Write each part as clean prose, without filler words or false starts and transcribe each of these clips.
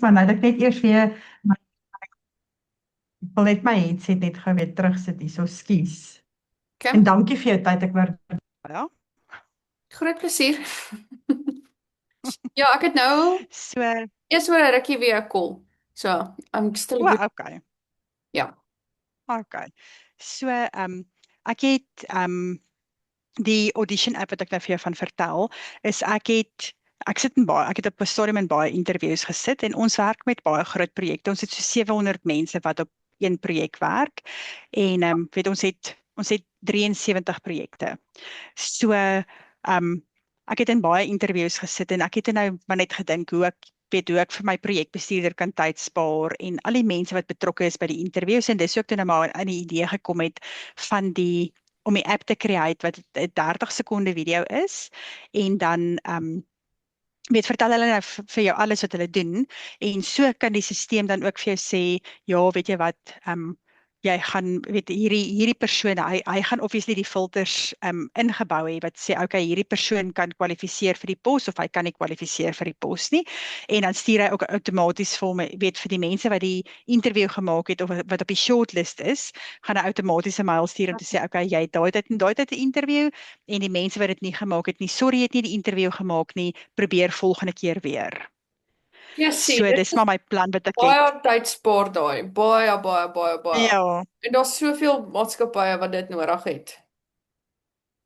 maar nou dat ek net eers weer, ek wil net my headset net gou weer terugsit hier, so skies. En Kim, dankie vir jou tyd, ek waardeer. Ja, groot plesier. Ja, ek het nou so, eers oor 'n rukkie weer 'n call. So, I'm still good. okay, Ja. okay. So, ek het, die audition app wat ek nou vir jou van vertel, is ek het op 'n stadium in baie interviews gesit en ons werk met baie groot projekte. Ons het so 700 mense wat op een projek werk en ons het 73 projekte. So, ek het in baie interviews gesit en ek het nou maar net gedink hoe ek vir my projekbestuurder kan tyd spaar en al die mense wat betrokke is by die interviews en dis ook toe nou maar in die idee gekom het van om die app te create wat 'n 30 sekonde video is en dan vertel hulle nou vir jou alles wat hulle doen en so kan die stelsel dan ook vir jou sê, ja, weet jy wat, jy gaan, hierdie persoon, hy gaan obviously die filters ingebou hê wat sê, okay, hierdie persoon kan kwalifiseer vir die pos of hy kan nie kwalifiseer vir die pos nie. En dan stuur hy ook outomaties vir die mense wat die interview gemaak het of wat op die shortlist is, gaan hy outomaties 'n mail stuur om te sê, okay, jy het daai tyd en daai tyd 'n interview en die mense wat dit nie gemaak het nie, sorry, jy het nie die interview gemaak nie, probeer volgende keer weer. Ja, sien, So dit dis is maar my plan wat ek het. baie tyd spaar daai. Baie, baie, baie, baie. Ja. En daar's soveel maatskappye wat dit nodig het.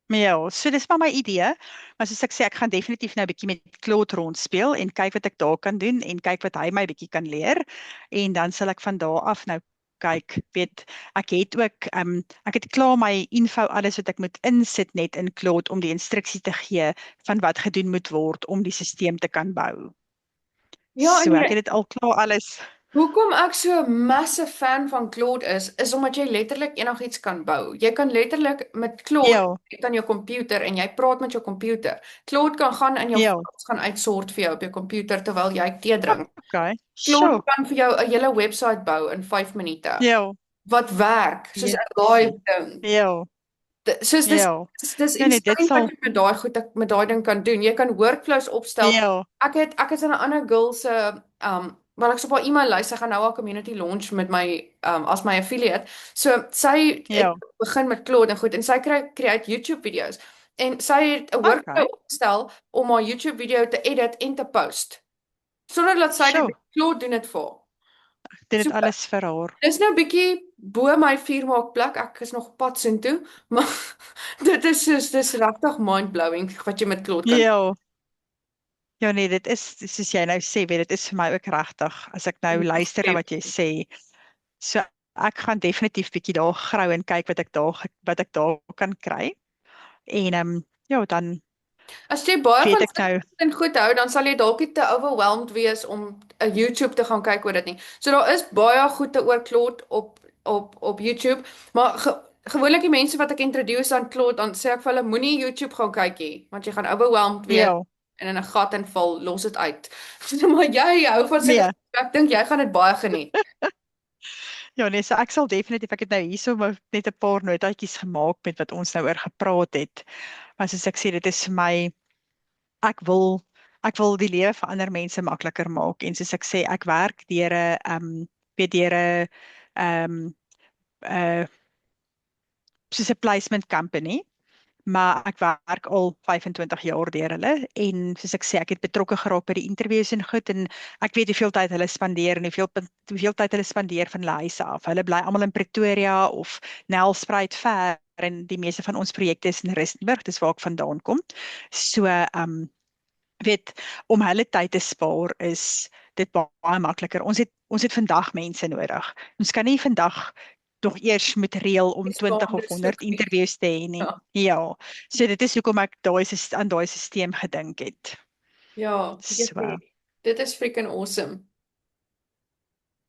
Ja, so dis maar my idee, maar soos ek sê, ek gaan definitief nou 'n bietjie met Claude rondspeel en kyk wat ek daar kan doen en kyk wat hy my bietjie kan leer en dan sal ek van daar af nou kyk, ek het ook ek het klaar my info alles wat ek moet insit net in Claude om die instruksie te gee van wat gedoen moet word om die stelsel te kan bou. Ja, So en ek het dit al klaar alles. hoekom ek so 'n massive fan van Claude is omdat jy letterlik enigiets kan bou. Jy kan letterlik met Claude Ja, net aan jou komputer en jy praat met jou komputer. Claude kan gaan in jou ja, files gaan uitsort vir jou op jou komputer terwyl jy tee drink. okay. Claude Sure. kan vir jou 'n hele webwerf bou in 5 minute. Ja, Wat werk soos 'n yes. live ding. Ja, Soos ja. dis Nee, dit insane wat sal, jy met daai goed met daai ding kan doen. Jy kan workflows opstel. ja, Ek het in 'n ander girl se wel ek so 'n paar e-mail sy gaan nou haar community launch met my as my affiliate. So sy het ja, begin met Claude en goed en sy create YouTube video's. En sy het 'n workflow okay. opgestel om haar YouTube video te edit en te post. Sonder dat sy dit Sure. met Claude doen dit vir haar. Dit So het alles vir haar. dis nou bietjie bo my vuurmaak plek. Ek is nog op pad soontoe, maar dis regtig mind-blowing wat jy met Claude kan. Ja. Ja nee, dit is soos jy nou sê, dit is vir my ook regtig as ek nou luister na wat jy sê. So ek gaan definitief bietjie daar grou en kyk wat ek daar kan kry. En ja, dan As jy baie weet van ek nou. en goed hou, dan sal jy dalk nie te overwhelmed wees om 'n YouTube te gaan kyk oor dit nie. So daar is baie goede oor Claude op YouTube, maar gewoonlik die mense wat ek introduce aan Claude, dan sê ek vir hulle moenie YouTube gaan kyk nie, want jy gaan overwhelmed wees Ja, en in 'n gat inval, los dit uit. Maar jy hou van sulke nee. goed, ek dink jy gaan dit baie geniet. Ja nee, so ek sal definitief, ek het nou hierso maar net 'n paar notaatjies gemaak met wat ons nou oor gepraat het. Maar soos ek sê, dit is vir my ek wil ek wil die lewe vir ander mense makliker maak en soos ek sê ek werk deur 'n deur 'n um soos 'n placement company, maar ek werk al 25 jaar deur hulle en soos ek sê ek het betrokke geraak by die interviews en goed en ek weet hoeveel tyd hulle spandeer en hoeveel tyd hulle spandeer van hulle huise af. Hulle bly almal in Pretoria of Nelspruit ver en die meeste van ons projekte is in Rustenburg, dis waar ek vandaan kom. So om hulle tyd te spaar is dit baie makliker. Ons het vandag mense nodig. Ons kan nie vandag nog eers moet reël om 20 of 100 interviews te hê nie. Ja, Ja. So dit is hoekom ek aan daai stelsel gedink het. ja, So. dit is freaking awesome.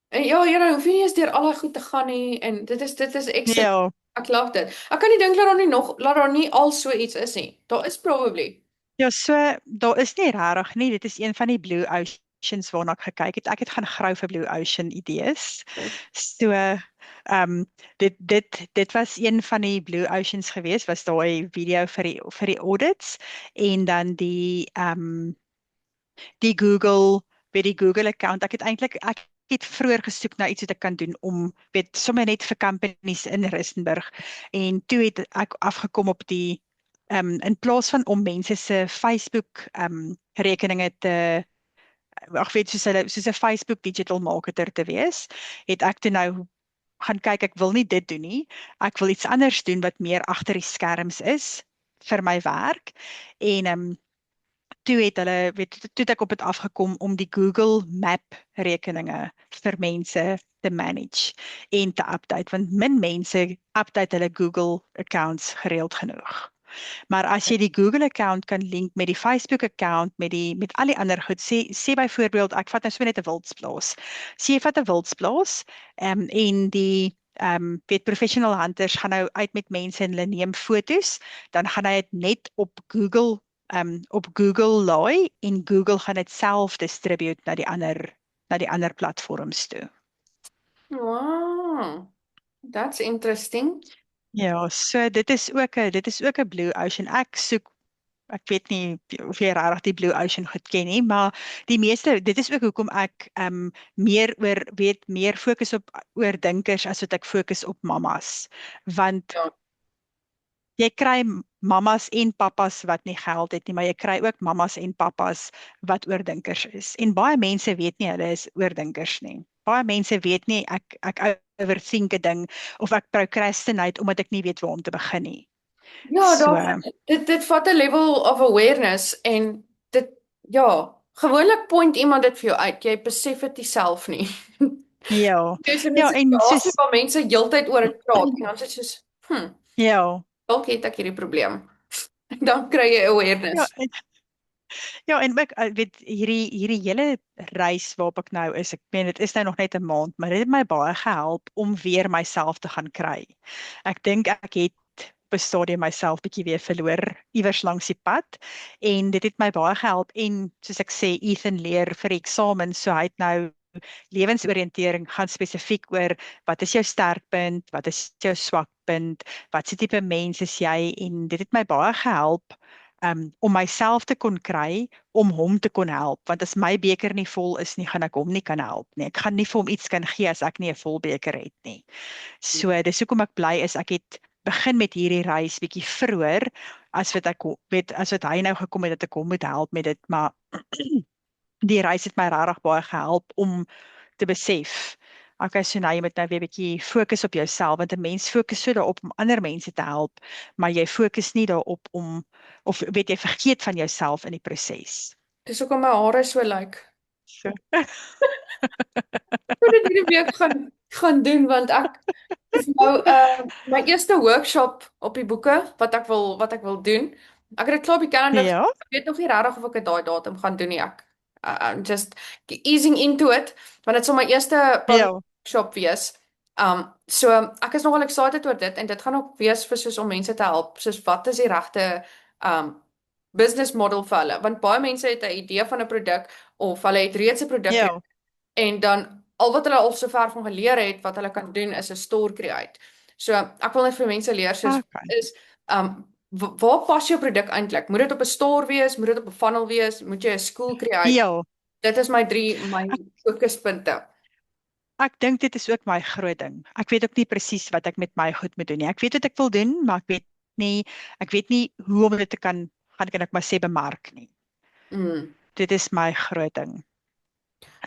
En ja, jy hoef nie eens deur al daai goed te gaan nie en dit is ekstra. Ja. Ek love dit. Ek kan nie dink dat daar nie al so iets is nie. Daar is probably. Ja, so daar is nie regtig nie. Dit is een van die Blue Oceans waarna ek gekyk het. Ek het gaan grou vir Blue Ocean idees. So dit was een van die Blue Oceans geweest, was daai video vir die audits en dan die Google by die Google account. Ek het vroeër gesoek na iets wat ek kan doen om sommer net vir companies in Rustenburg, en toe het ek afgekom op die in plaas van om mense se Facebook rekeninge te soos 'n Facebook digital marketer te wees, het ek toe nou gaan kyk, ek wil nie dit doen nie. Ek wil iets anders doen wat meer agter die skerms is vir my werk. En toe het ek op dit afgekom om die Google Map rekeninge vir mense te manage en te update, want min mense update hulle Google accounts gereeld genoeg. Maar as jy die Google account kan link met die Facebook account, met al die ander goed, sê byvoorbeeld, ek vat nou so net 'n wildsplaas. Sê jy vat 'n wildsplaas, en die professional hunters gaan nou uit met mense en hulle neem fotos, dan gaan hy dit net op Google laai, en Google gaan dit self distribute na die ander platforms toe. Wow, that's interesting. Ja, so dit is ook 'n Blue Ocean. Ek weet nie of jy regtig die Blue Ocean goed ken nie, maar dit is ook hoekom ek meer fokus op oordinkers as wat ek fokus op mammas. Want Ja. jy kry mammas en pappas wat nie geld het nie, maar jy kry ook mammas en pappas wat oordinkers is. En baie mense weet nie hulle is oordinkers nie. Baie mense weet nie ek overthink 'n ding of ek procrastinate omdat ek nie weet waar om te begin nie. Ja, So, dit vat 'n level of awareness en gewoonlik point iemand dit vir jou uit. Jy besef dit nie self nie. ja. Dis 'n Ja, en situasie waar mense heeltyd oor dit praat en dan sê jy soos, ja. dalk het ek hierdie probleem. En dan kry jy awareness. En ook, weet hierdie hele reis waarop ek nou is, ek meen dit is nou nog net 'n maand, maar dit het my baie gehelp om weer myself te gaan kry. Ek dink ek het op 'n stadium myself bietjie weer verloor iewers langs die pad, en dit het my baie gehelp. En soos ek sê, Ethan leer vir eksamen, so hy het nou lewensoriëntering gaan spesifiek oor wat is jou sterkpunt, wat is jou swakpunt, wat se tipe mens is jy, en dit het my baie gehelp om myself te kon kry, om hom te kon help, want as my beker nie vol is nie, gaan ek hom nie kan help nie. Ek gaan nie vir hom iets kan gee as ek nie 'n vol beker het nie. So dis hoekom ek bly is ek het begin met hierdie reis bietjie vroeër as wat hy nou gekom het dat ek hom moet help met dit, maar die reis het my regtig baie gehelp om te besef, okay, so nou jy moet nou weer 'n bietjie fokus op jouself, want 'n mens fokus so daarop om ander mense te help, maar jy fokus nie daarop of jy vergeet van jouself in die proses. Dis hoekom my hare so lyk. So. Ek moet dit hierdie week gaan doen want ek dis nou my eerste workshop op die boeke wat ek wil doen. Ek het dit klaar op die kalender. Ja, Ek weet nog nie regtig of ek dit daai datum gaan doen nie. I'm just easing into it want dit sal my eerste ja, workshop wees. So ek is nogal excited oor dit en dit gaan ook wees vir soos om mense te help, soos wat is die regte business model vir hulle, want baie mense het 'n idee van 'n produk of hulle het reeds 'n produk ja, en dan al wat hulle al sover van geleer het wat hulle kan doen is 'n store create. So ek wil net vir mense leer soos Okay. is waar pas jou produk eintlik? Moet dit op 'n store wees? Moet dit op 'n funnel wees? Moet jy 'n school create? Ja. Dit is my fokuspunte. Ek dink dit is ook my groot ding. Ek weet ook nie presies wat ek met my goed moet doen nie. Ek weet wat ek wil doen, maar ek weet nie hoe om dit te kan ek maar sê bemark nie. Dit is my groot ding.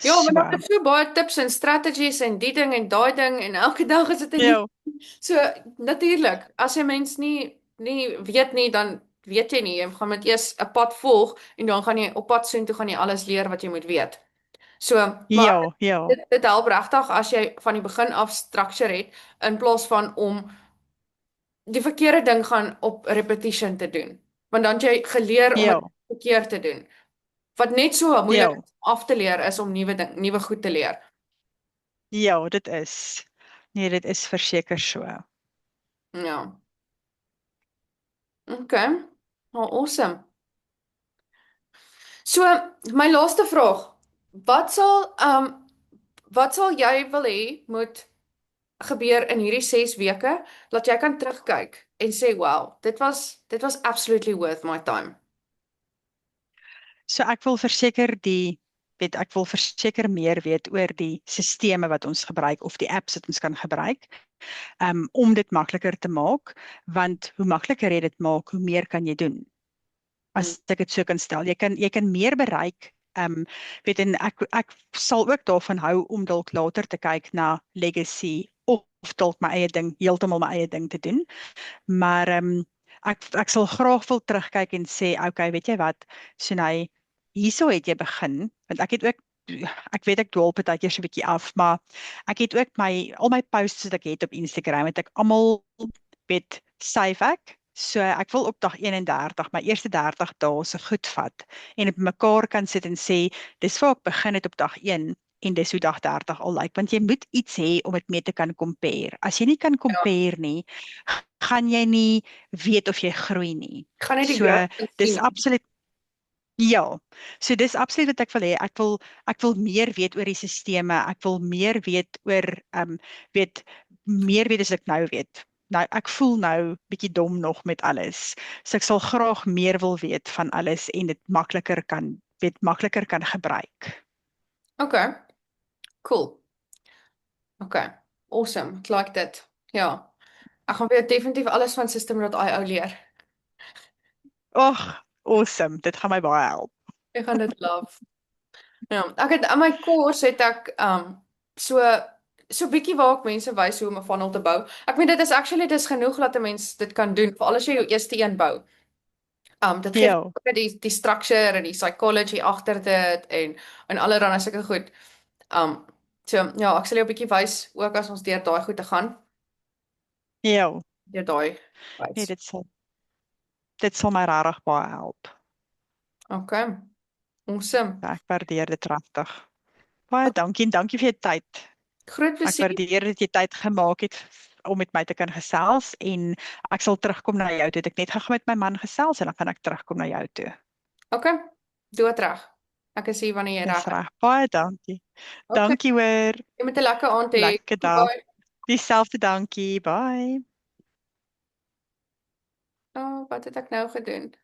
Ja, maar ek het so baie tips en strategies en die ding en daai ding en elke dag is dit 'n Ja, So natuurlik, as jy mens nie weet nie, dan weet jy nie. Jy gaan met eers 'n pad volg en dan gaan jy op pad soontoe gaan jy alles leer wat jy moet weet. So, maar ja, dit help regtig as jy van die begin af structure het in plaas van om die verkeerde ding gaan op repetition te doen. Want dan het jy geleer om ja, dit verkeerd te doen. Wat net so moeilik Ja. is om af te leer is om nuwe goed te leer. ja, dit is. Nee, dit is verseker so. Ja. Okay. Well, awesome. So, my laaste vraag. Wat sal jy wil hê moet gebeur in hierdie 6 weke dat jy kan terugkyk en sê, "Wow, dit was absolutely worth my time." So ek wil verseker die ek wil verseker meer weet oor die sisteme wat ons gebruik of die apps wat ons kan gebruik, om dit makliker te maak, want hoe makliker jy dit maak, hoe meer kan jy doen. As ek dit so kan stel, jy kan meer bereik. Weet en ek sal ook daarvan hou om dalk later te kyk na legacy of dalk my eie ding, heeltemal my eie ding te doen. Maar ek sal graag wil terugkyk en sê, okay, weet jy wat, Sunay, hierso het jy begin, want ek het ook, ek weet ek dwaal partykeer so 'n bietjie af, maar ek het ook al my posts wat ek het op Instagram, het ek almal weet save ek. So ek wil op dag 31, my eerste 30 dae se goed vat en op mekaar kan sit en sê, dis waar ek begin het op dag 1 en dis hoe dag 30 al lyk, want jy moet iets hê om dit mee te kan compare. As jy nie kan compare nie, gaan jy nie weet of jy groei nie. Gaan net die So growth dis sien. absoluut ja. So dis absoluut wat ek wil hê. Ek wil meer weet oor die sisteme. Ek wil meer weet oor meer weet as ek nou weet. Nou ek voel nou bietjie dom nog met alles. So ek sal graag meer wil weet van alles en dit makliker kan gebruik. Okay, cool. Okay, awesome. Ek like dit. Ja. Ek gaan weer definitief alles van System.io leer. Ag, awesome. Dit gaan my baie help. Ek gaan dit love. Ja, ek het aan my course het ek so bietjie waar ek mense wys hoe om 'n funnel te bou. Ek meen dit is genoeg dat 'n mens dit kan doen, veral as jy jou eerste een bou. Dit gee Ja. ook die structure en die psychology agter dit en allerlei sulke goed. So ja, ek sal jou 'n bietjie wys ook as ons deur daai goed te gaan. Ja. Deur daai Nee, wys. dit sal my regtig baie help. Okay. Awesome. Ja, ek waardeer dit regtig. Baie dankie en dankie vir jou tyd. Groot Ek plesier. waardeer dat jy tyd gemaak het om met my te kan gesels en ek sal terugkom na jou toe. Ek net gaan met my man gesels en dan gaan ek terugkom na jou toe. Okay. Dood reg. Ek is hier wanneer jy Dis reg is. reg. Baie dankie. Okay. Dankie hoor. Jy moet 'n lekker aand hê. Lekker dag. Bye. Dieselfde dankie. Bye. Oh, wat het ek nou gedoen?